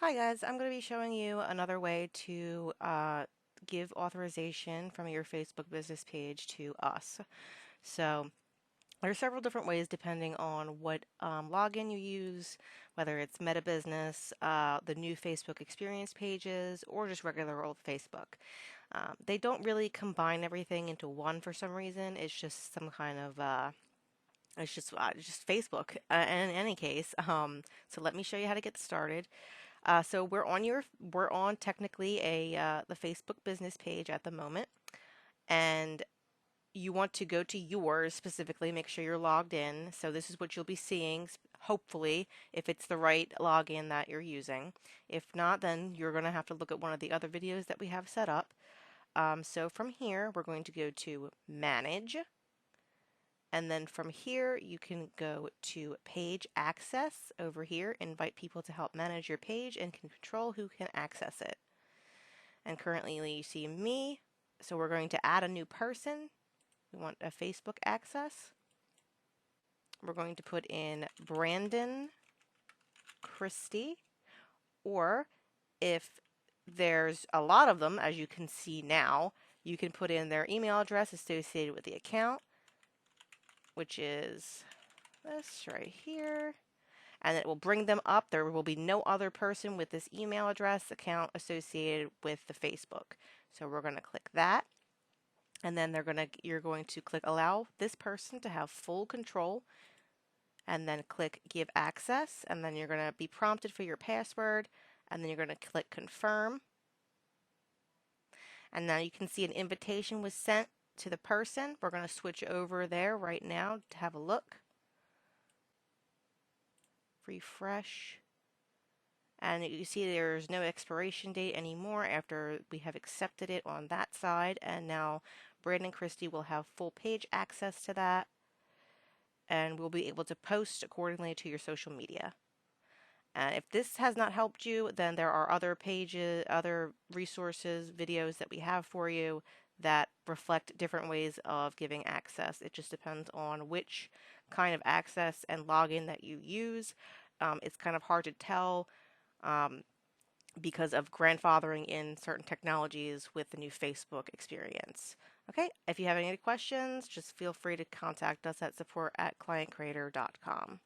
Hi guys, I'm going to be showing you another way to give authorization from your Facebook business page to us. So there are several different ways depending on what login you use, whether it's Meta Business, the new Facebook experience pages, or just regular old Facebook. They don't really combine everything into one for some reason. It's just some kind of just Facebook in any case. So let me show you how to get started. So we're on technically a the Facebook business page at the moment, and you want to go to yours specifically. Make sure you're logged in. So this is what you'll be seeing, hopefully, if it's the right login that you're using. If not, then you're going to have to look at one of the other videos that we have set up. So from here, we're going to go to Manage. And then from here, you can go to Page Access over here, invite people to help manage your page and can control who can access it. And currently you see me, so we're going to add a new person. We want a Facebook access. We're going to put in Brandon Christie, or if there's a lot of them, as you can see now, you can put in their email address associated with the account, which is this right here, and it will bring them up. There will be no other person with this email address account associated with the Facebook. So we're going to click that, and then you're going to click allow this person to have full control, and then click give access, and then you're going to be prompted for your password, and then you're going to click confirm. And now you can see an invitation was sent to the person. We're going to switch over there right now to have a look. Refresh. And you see there's no expiration date anymore after we have accepted it on that side. And now Brandon Christie will have full page access to that, and we'll be able to post accordingly to your social media. And if this has not helped you, then there are other pages, other resources, videos that we have for you that reflect different ways of giving access. It just depends on which kind of access and login that you use. It's kind of hard to tell because of grandfathering in certain technologies with the new Facebook experience. Okay, if you have any questions, just feel free to contact us at support@clientcreator.com.